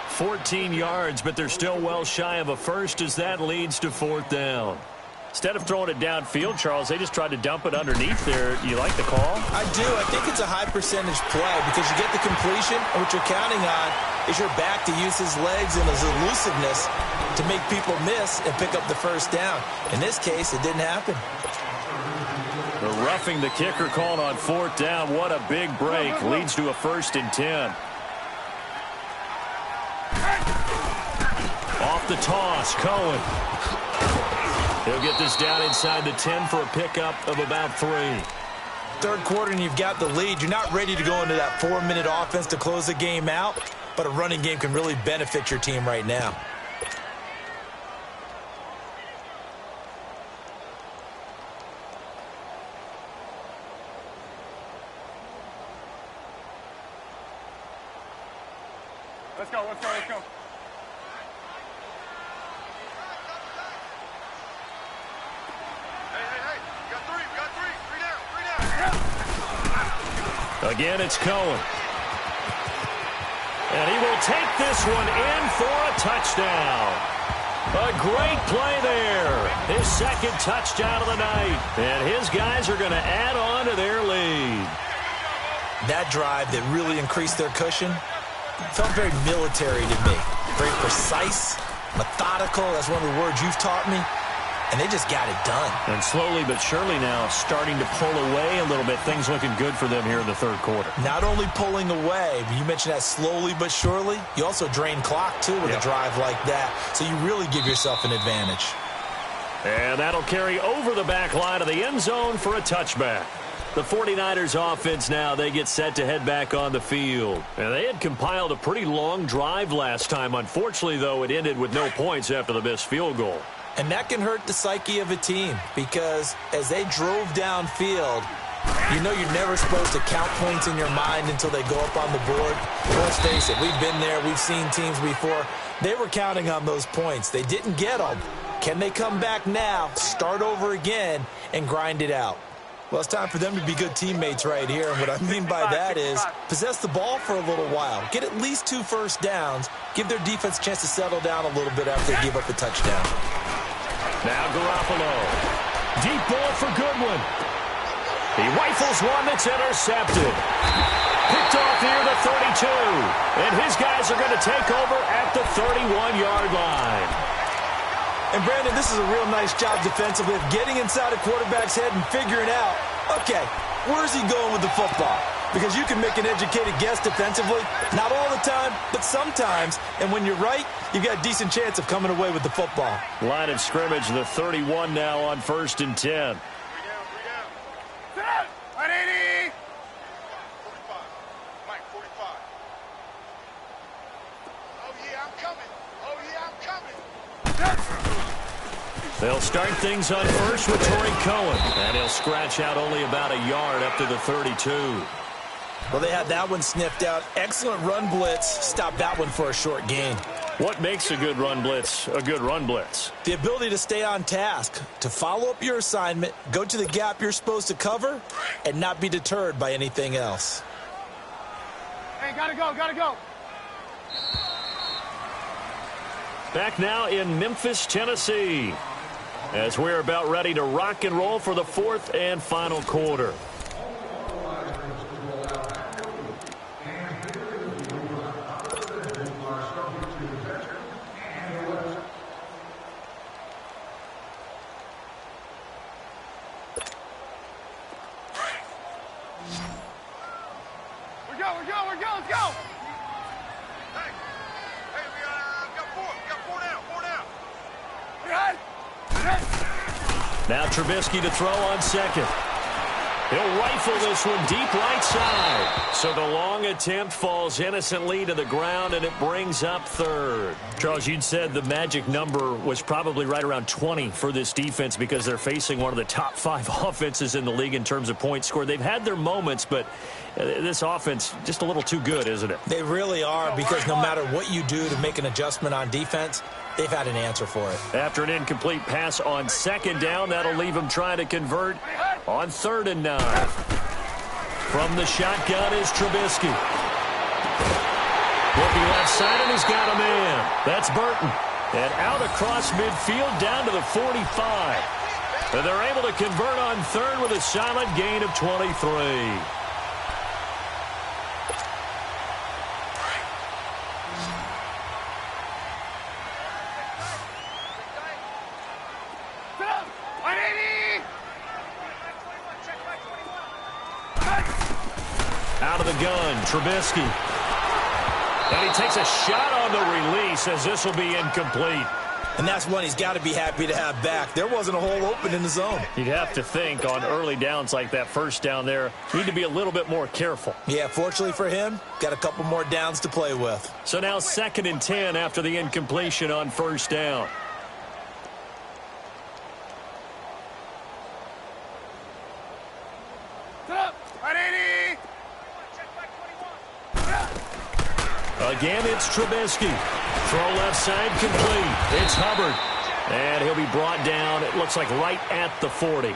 14 yards, but they're still well shy of a first as that leads to 4th down. Instead of throwing it downfield, Charles, they just tried to dump it underneath there. You like the call? I do. I think it's a high percentage play because you get the completion, and what you're counting on is your back to use his legs and his elusiveness to make people miss and pick up the first down. In this case, it didn't happen. The roughing the kicker called on 4th down. What a big break. Leads to a 1st and 10. Off the toss, Cohen. He'll get this down inside the 10 for a pickup of about 3. 3rd quarter and you've got the lead. You're not ready to go into that 4-minute offense to close the game out, but a running game can really benefit your team right now. Let's go. Again, it's Cohen. And he will take this one in for a touchdown. A great play there. His 2nd touchdown of the night. And his guys are going to add on to their lead. That drive that really increased their cushion felt very military to me. Very precise, methodical. That's one of the words you've taught me. And they just got it done. And slowly but surely now starting to pull away a little bit. Things looking good for them here in the 3rd quarter. Not only pulling away, but you mentioned that slowly but surely. You also drain clock, too, with a drive like that. So you really give yourself an advantage. And that'll carry over the back line of the end zone for a touchback. The 49ers offense now, they get set to head back on the field. And they had compiled a pretty long drive last time. Unfortunately, though, it ended with no points after the missed field goal. And that can hurt the psyche of a team because as they drove downfield, you know you're never supposed to count points in your mind until they go up on the board. Let's face it, we've been there. We've seen teams before. They were counting on those points. They didn't get them. Can they come back now, start over again, and grind it out? Well, it's time for them to be good teammates right here. And what I mean by that is possess the ball for a little while. Get at least 2 first downs. Give their defense a chance to settle down a little bit after they give up a touchdown. Now Garoppolo. Deep ball for Goodwin. He rifles one that's intercepted. Picked off near the 32. And his guys are going to take over at the 31-yard line. And, Brandon, this is a real nice job defensively of getting inside a quarterback's head and figuring out, okay, where's he going with the football? Because you can make an educated guess defensively. Not all the time, but sometimes. And when you're right, you've got a decent chance of coming away with the football. Line of scrimmage, the 31 now on 1st and 10. 180. 45. Mike, 45. Oh, yeah, I'm coming. Oh, yeah, I'm coming. They'll start things on first with Torrey Cohen. And he'll scratch out only about a yard up to the 32. Well, they had that one sniffed out. Excellent run blitz. Stopped that one for a short gain. What makes a good run blitz a good run blitz? The ability to stay on task, to follow up your assignment, go to the gap you're supposed to cover, and not be deterred by anything else. Hey, gotta go, gotta go. Back now in Memphis, Tennessee, as we're about ready to rock and roll for the fourth and final quarter. We're go, let's go! Hey, we got four down. Now Trubisky to throw on second. He'll rifle this one deep right side. So the long attempt falls innocently to the ground, and it brings up third. Charles, you'd said the magic number was probably right around 20 for this defense because they're facing one of the top 5 offenses in the league in terms of points scored. They've had their moments, but this offense just a little too good, isn't it? They really are, because no matter what you do to make an adjustment on defense, they've had an answer for it. After an incomplete pass on second down, that'll leave them trying to convert on 3rd and 9. From the shotgun is Trubisky. Looking left side, and he's got a man. That's Burton. And out across midfield down to the 45. And they're able to convert on 3rd with a solid gain of 23. Out of the gun, Trubisky. And he takes a shot on the release as this will be incomplete. And that's one he's got to be happy to have back. There wasn't a hole open in the zone. You'd have to think on early downs like that first down there, need to be a little bit more careful. Yeah, fortunately for him, got a couple more downs to play with. So now 2nd and 10 after the incompletion on 1st down. Again, it's Trubisky. Throw left side complete. It's Hubbard. And he'll be brought down, it looks like right at the 40.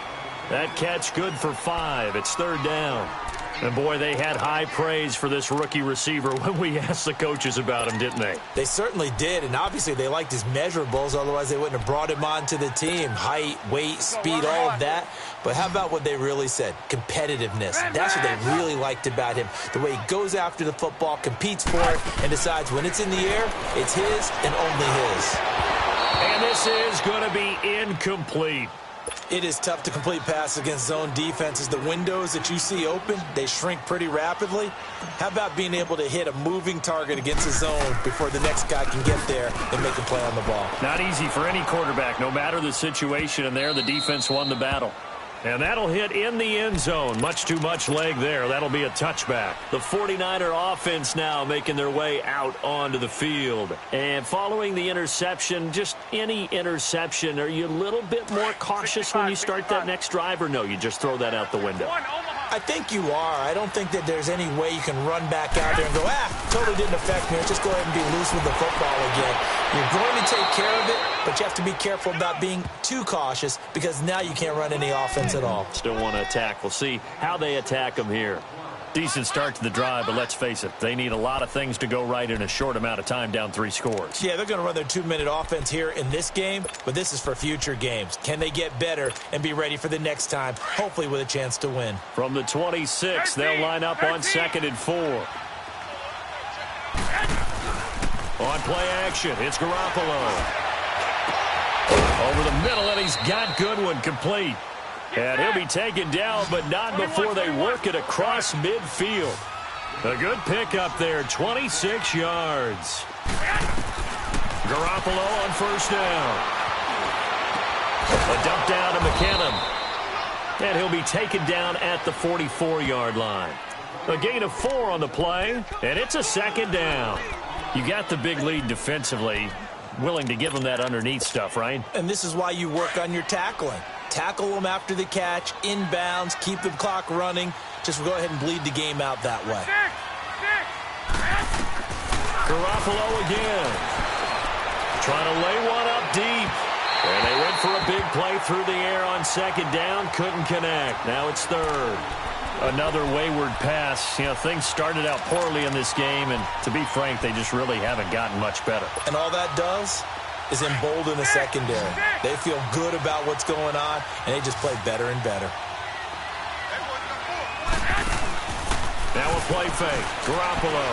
That catch good for 5. It's 3rd down. And, boy, they had high praise for this rookie receiver when we asked the coaches about him, didn't they? They certainly did, and obviously they liked his measurables. Otherwise, they wouldn't have brought him onto the team. Height, weight, speed, all of that. But how about what they really said? Competitiveness. That's what they really liked about him. The way he goes after the football, competes for it, and decides when it's in the air, it's his and only his. And this is going to be incomplete. It is tough to complete passes against zone defenses. The windows that you see open, they shrink pretty rapidly. How about being able to hit a moving target against a zone before the next guy can get there and make a play on the ball? Not easy for any quarterback, no matter the situation, and there the defense won the battle. And that'll hit in the end zone. Much too much leg there. That'll be a touchback. The 49er offense now making their way out onto the field. And following the interception, just any interception, are you a little bit more cautious when you start that next drive, or no, you just throw that out the window? I think you are. I don't think that there's any way you can run back out there and go, totally didn't affect me. Let's just go ahead and be loose with the football again. You're going to take care of it, but you have to be careful about being too cautious because now you can't run any offense at all. Still want to attack. We'll see how they attack them here. Decent start to the drive, but let's face it, they need a lot of things to go right in a short amount of time, down 3 scores. Yeah, they're going to run their 2-minute offense here in this game, but this is for future games. Can they get better and be ready for the next time, hopefully with a chance to win? From the 26, they'll line up on 2nd and 4. On play action, it's Garoppolo. Over the middle, and he's got Goodwin complete. And he'll be taken down, but not before they work it across midfield. A good pickup there, 26 yards. Garoppolo on 1st down. A dump down to McKinnon. And he'll be taken down at the 44-yard line. A gain of 4 on the play, and it's a 2nd down. You got the big lead defensively, willing to give them that underneath stuff, right? And this is why you work on your tackling. Tackle them after the catch, inbounds, keep the clock running. Just go ahead and bleed the game out that way. Garoppolo again. trying to lay one up deep. And they went for a big play through the air on second down. Couldn't connect. Now it's third. Another wayward pass. You know, things started out poorly in this game, and to be frank, they just really haven't gotten much better. And all that does is embolden the secondary. They feel good about what's going on, and they just play better and better. Now a play fake. Garoppolo.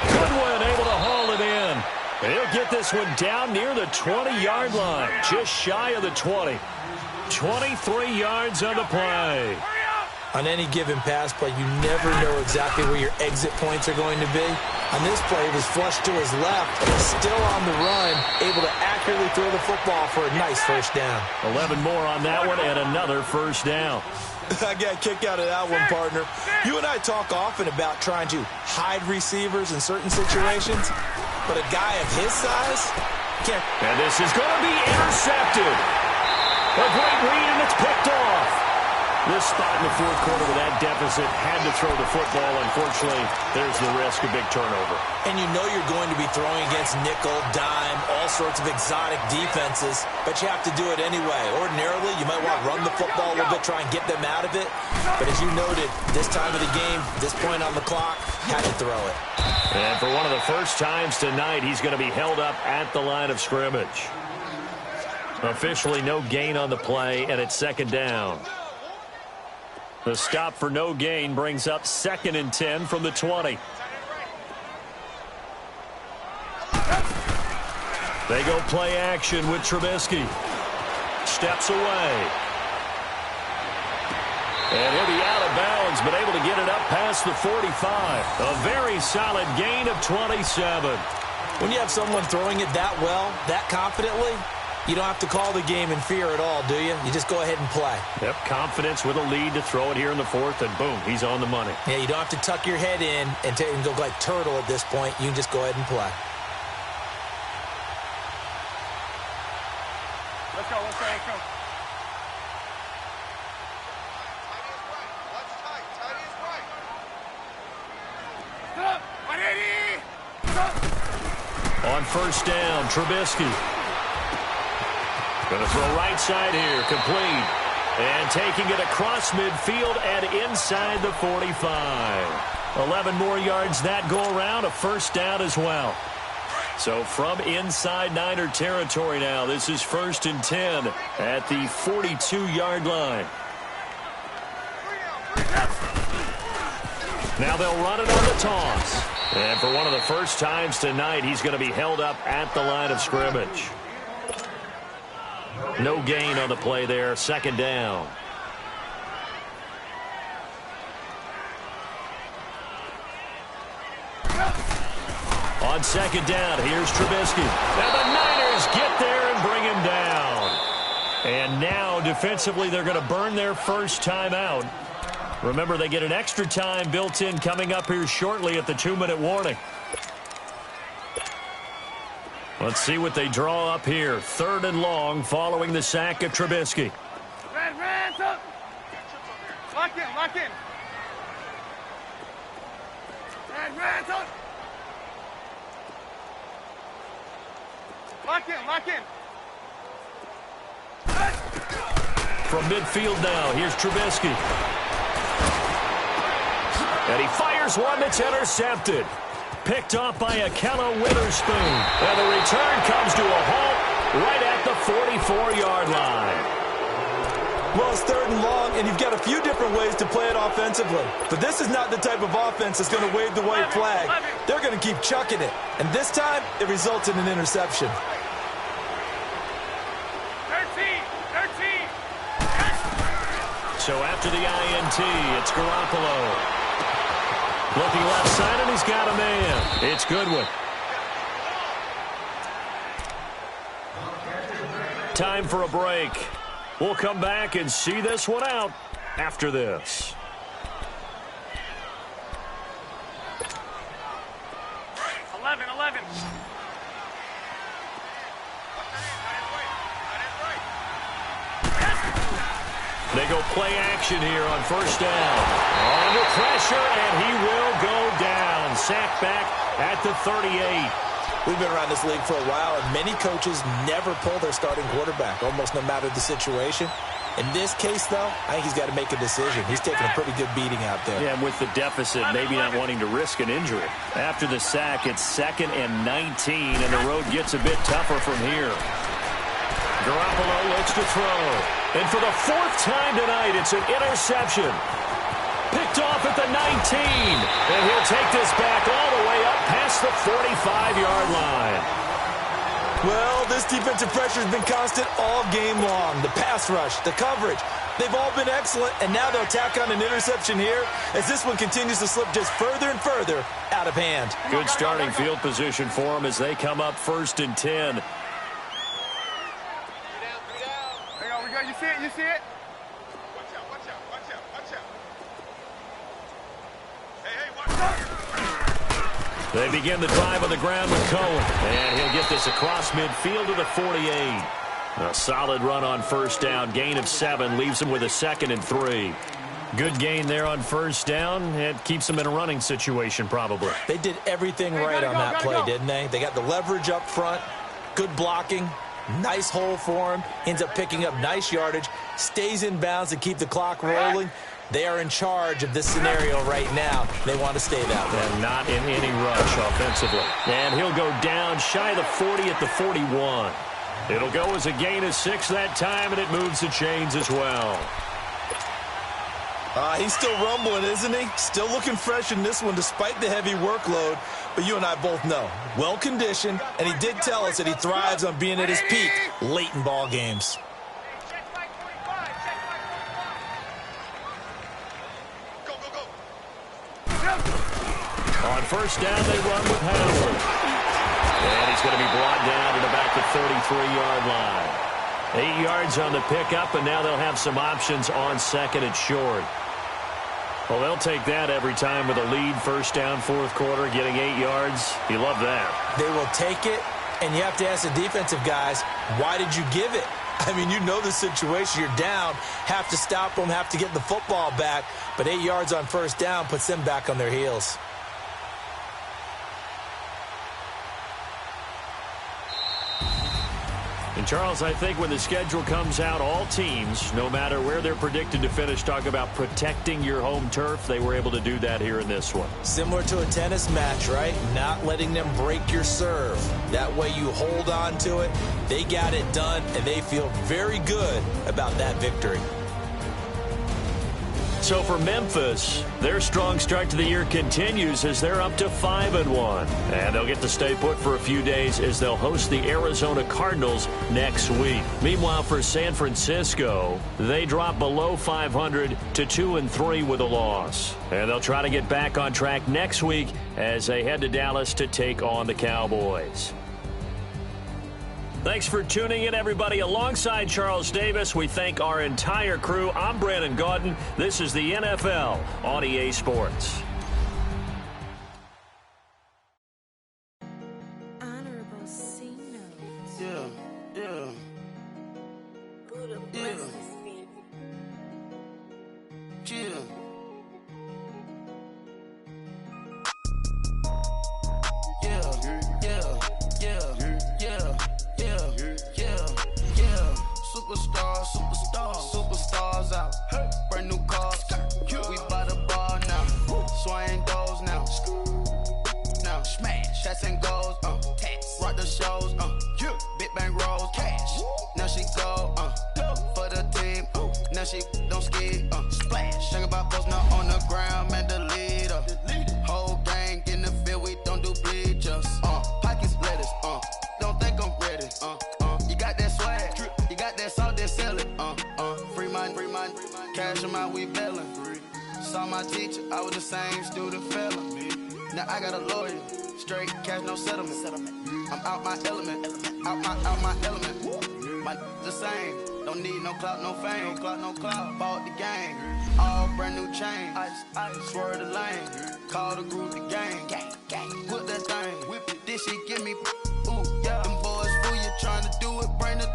Goodwin able to haul it in. And he'll get this one down near the 20-yard line. Just shy of the 20. 23 yards on the play. On any given pass play, you never know exactly where your exit points are going to be. On this play, he was flushed to his left, but he's still on the run, able to accurately throw the football for a nice first down. 11 more on that one and another first down. I got a kick out of that one, partner. You and I talk often about trying to hide receivers in certain situations, but a guy of his size can't. And this is going to be intercepted. A great read, and it's picked off. This spot in the fourth quarter with that deficit had to throw the football. Unfortunately, there's the risk of big turnover. And you know you're going to be throwing against nickel, dime, all sorts of exotic defenses, but you have to do it anyway. Ordinarily, you might want to run the football a little bit, try and get them out of it. But as you noted, this time of the game, this point on the clock, had to throw it. And for one of the first times tonight, he's going to be held up at the line of scrimmage. Officially no gain on the play, and it's second down. The stop for no gain brings up 2nd and 10 from the 20. They go play action with Trubisky. Steps away. And he'll be out of bounds, but able to get it up past the 45. A very solid gain of 27. When you have someone throwing it that well, that confidently, you don't have to call the game in fear at all, do you? You just go ahead and play. Yep, confidence with a lead to throw it here in the fourth, and boom, he's on the money. Yeah, you don't have to tuck your head in and go like turtle at this point. You can just go ahead and play. Let's go, let's go, let's go. Tidy is right. Stop! 180! Stop! On first down, Trubisky. Going to throw right side here, complete. And taking it across midfield and inside the 45. 11 more yards that go around, a first down as well. So from inside Niner territory now, this is 1st and 10 at the 42-yard line. Now they'll run it on the toss. And for one of the first times tonight, he's going to be held up at the line of scrimmage. No gain on the play there, second down. On second down, here's Trubisky. And the Niners get there and bring him down. And now, defensively, they're going to burn their first time out. Remember, they get an extra time built in coming up here shortly at the 2-minute warning. Let's see what they draw up here. 3rd and long following the sack of Trubisky. Red, up! Lock in, lock in! Red, up! Lock in, lock in! From midfield now, here's Trubisky. And he fires one that's intercepted. Picked off by Akello Witherspoon. And the return comes to a halt right at the 44-yard line. Well, it's 3rd and long, and you've got a few different ways to play it offensively. But this is not the type of offense that's going to wave the white flag. They're going to keep chucking it. And this time, it results in an interception. 13! So after the INT, it's Garoppolo. Looking left side, and he's got a man. It's Goodwin. Time for a break. We'll come back and see this one out after this. They go play action here on first down. Under pressure, and he will go down. Sacked back at the 38. We've been around this league for a while, and many coaches never pull their starting quarterback, almost no matter the situation. In this case, though, I think he's got to make a decision. He's taking a pretty good beating out there. Yeah, and with the deficit, maybe not wanting to risk an injury. After the sack, it's 2nd and 19, and the road gets a bit tougher from here. Garoppolo looks to throw. And for the 4th time tonight, it's an interception. Picked off at the 19. And he'll take this back all the way up past the 45-yard line. Well, this defensive pressure has been constant all game long. The pass rush, the coverage, they've all been excellent, and now they'll tack on an interception here as this one continues to slip just further and further out of hand. Good starting field position for them as they come up 1st and 10. Hang on, we got you see it? You see it? Watch out, watch out, watch out, watch out. Hey, watch out. They begin the drive on the ground with Cohen, and he'll get this across midfield to the 48. A solid run on 1st down. Gain of 7 leaves him with a 2nd and 3. Good gain there on 1st down. It keeps them in a running situation probably. They did everything right on that play, didn't they? They got the leverage up front, good blocking, nice hole for him, ends up picking up nice yardage, stays in bounds to keep the clock rolling. They are in charge of this scenario right now. They want to stay that way. And not in any rush offensively. And he'll go down shy of the 40 at the 41. It'll go as a gain of 6 that time, and it moves the chains as well. He's still rumbling, isn't he? Still looking fresh in this one despite the heavy workload. But you and I both know, well-conditioned, and he did tell us that he thrives on being at his peak late in ball games. On 1st down, they run with Howard. And he's going to be brought down at about the 33-yard line. 8 yards on the pickup, and now they'll have some options on 2nd and short. Well, they'll take that every time with a lead, 1st down, 4th quarter, getting 8 yards. You love that. They will take it, and you have to ask the defensive guys, why did you give it? I mean, you know the situation. You're down, have to stop them, have to get the football back, but 8 yards on 1st down puts them back on their heels. And, Charles, I think when the schedule comes out, all teams, no matter where they're predicted to finish, talk about protecting your home turf. They were able to do that here in this one. Similar to a tennis match, right? Not letting them break your serve. That way you hold on to it. They got it done, and they feel very good about that victory. So for Memphis, their strong start to the year continues as they're up to 5-1. And they'll get to stay put for a few days as they'll host the Arizona Cardinals next week. Meanwhile, for San Francisco, they drop below 500 to 2-3 with a loss. And they'll try to get back on track next week as they head to Dallas to take on the Cowboys. Thanks for tuning in, everybody. Alongside Charles Davis, we thank our entire crew. I'm Brandon Gaudin. This is the NFL on EA Sports. Honorable C notes. Yeah. Buddha blesses me. Chill. Superstars out. Brand new cars. We by the bar now. Swing doors now. Now smash. Shots and goals. Rock the shows. Big bang rolls. Cash. Now she go. For the team. Now she don't ski. Splash. Think about post now on the ground. Man, the leader. Whole gang in the field. We don't do bleachers. Pockets lettuce. Don't think I'm ready. You got that swag. You got that salt, then sell it. Free mind. Cash them out, we bailin'. Saw my teacher, I was the same student felon. Now I got a lawyer. Straight cash, no settlement. I'm out my element. Out my element. My the same. Don't need no clout, no fame. No clout. Bought the game. All brand new chain. Ice. Swerve the lane. Call the group the gang. Put that thing. Whip it. This shit give me. Ooh, yeah. Them boys fool you trying to do it. Bring the.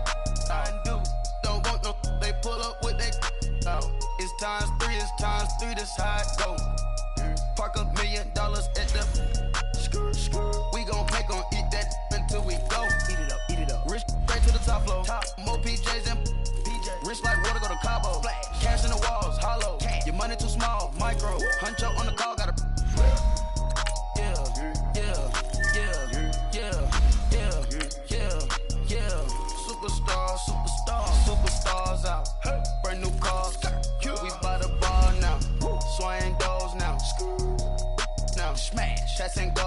Don't want no. They pull up with they. It's times 3. This how it go. Park $1 million at the. We gon' make 'em eat that. punch up on the call, got a. Superstars out. Brand new cars. We by the bar now. Swaying doors now. Now smash. Shots and